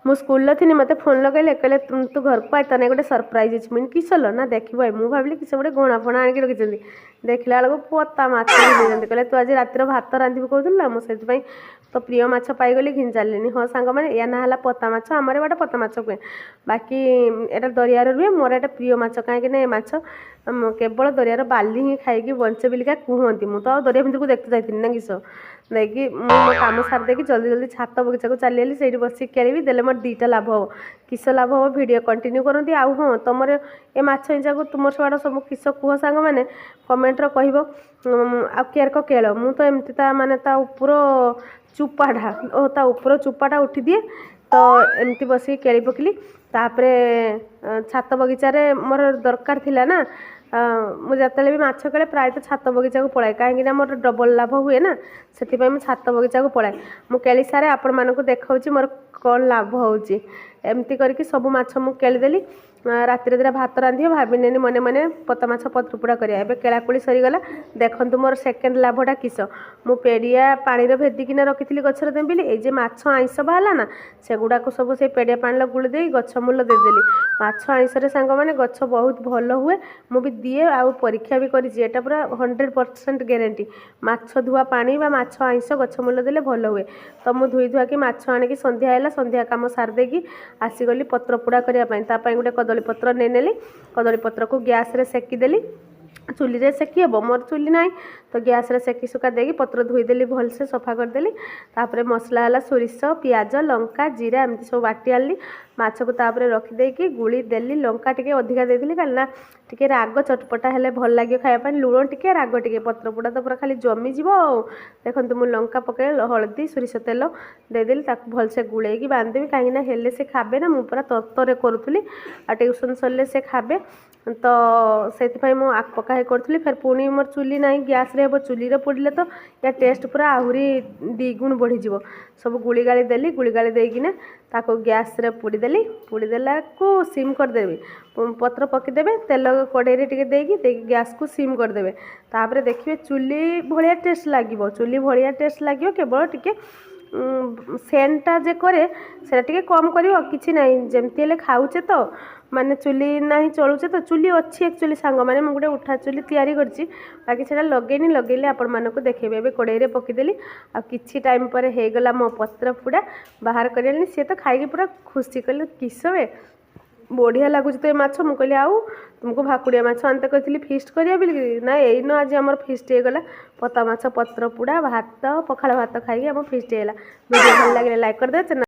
मु स्कूल थी मत फोन लगे कहले तू घर को आए तने गोटे सरप्राइज अच्छी मुझे किसल ना देखो मुझे भाविली किस गोटे घणा फणा आणिक रखी देखला बेलू पता माछ कहले तू आज रातिर भात रांधि कहूल मुझे तो प्रिय माछ पाईगली घिन चलनी हाँ सांग मैंने या ना पता माछ आमर बाटे पता माछ कहे बाकी एटा दरिया रुहे मोर एटा प्रिय माछ कहीं माछ केवल दरियार बाली ही खाई बंचे बिलिका कहती मुझे तो दरिया भितर को देखते जाती ना किस देखिए मो कम सार देकी जल्दी जल्दी छात बगीचा को चली से बस खेली देले मोर दुईटा लाभ हम किस लाभ हम भिडियो कंटिन्यू करती आउ हाँ तुम ए माछ इंचा को तुम सब सब किस कह सांग मैंने कमेंटर कह आर केल मु तो एमती माने ऊपर चुपाटा ता ऊपर चुपाटा उठी दिए तो एमती बस केली पकली तापर छात बगीचार मोर दरकार थिला ना मुझे भी माछ कले प्रायतः छात बगीचा को पलाए कहीं मोर डबल लाभ हुए ना से छात बगीचा को पलाए मु केली सारे आपण मानक देखा मोर कौन लाभ होची एमती करके सब माछ मु केलीदेली रातिर दिरा भात रांधि भाविनी मने मने पता माछ पत्रपोड़ा करिया एबे केलाकुली सरीगला देखंतु मोर सेकेंड लाभटा किस मु पेड़िया पानी भेदिकिना रखी गचर देबिली ए जे माछ आइंस बाहला ना सेगुड़ाक सब से पेड़िया पानी गुड़ दे गछ मूल देदेली माछ आइंस सांग मैंने गछ बहुत भल हुए मु भी दिए आ परीक्षा भी करी पूरा 100% ग्यारंटी माछ धुआ पानी बा माछ आइंस गछ मूल देले भल हुए तो मु धुई धुआ कि माछ आनिकी संध्या है संध्या काम सार देकी आसीगली पत्र पोड़ा करने गोटे कदली पत्र नहीं नेली कदली पत्र को गैस रे सेकीदेली चुली रे सेकी हे मोर चुली ना तो गैस रे सेकी सुका देगी पत्र धोईदेली भलसे सफा करदेली तापर मसला है सोरिष पियाज लंका जीरा एमती सब बाटी आनी माछ को तापर रखिदेकी गुड़ी देली लंका टिके अधिका देली कहीं टिके राग चटपटा हेले भल लगे खायापी लुण टिके राग टिके पत्र पोड़ा तो पूरा खाली जमीज देखो मुझे लंका पके हलदी सोरिष तेल देदेली भलसे गुड़े बांधदेवी कहीं हेले से खाबे ना मुझे पूरा तरतर करूली आ ट्यूशन सरले से खाबे तो से मु आग पका करी फिर पुणी मोर चुली ना गैस रे चुली रे पोड़े तो या टेस्ट पूरा आहरी द्विगुण बढ़ीज सब गुड़ी गाड़ी देली गुड़ी गाड़ी देकिना ताको गैस रे पोड़ीदेली पोड़ीदेला को सिम करदेवी पत्र पकईदेवे तेल कड़े टे देकी गैस को सिम करदेवे तापर देखिए चुली भाया टेस्ट लगे चुली भाया टेस्ट लगे केवल टिके सेंटा जे करे से कम कर कि ना जमती खाऊचे तो माने चुली ना चलुचे तो चुली अच्छी एक्चुअली सांग मैंने मुझे गोटे उठा चुली तैयारी करची बाकी से लगेनी लगेले आपण मानक देखेबे एबे कड़े पकईदेली आ किछि टाइम पर हो गला मो पत्र पूरा बाहर कर सी तो खाई पूरा खुशी कले किसबे बढ़िया लगुच तो ये माछ मुझे कहली आउ तुमको भाकुड़िया माछ आनते कही फिस्ट करिया बोलिकी ना एन आज आम फिस्ट होगला पता माछ पत्र पोड़ा भात पखाड़ भात खाई आम फिस्ट होगा वीडियो भल लगे लाइक कर दे।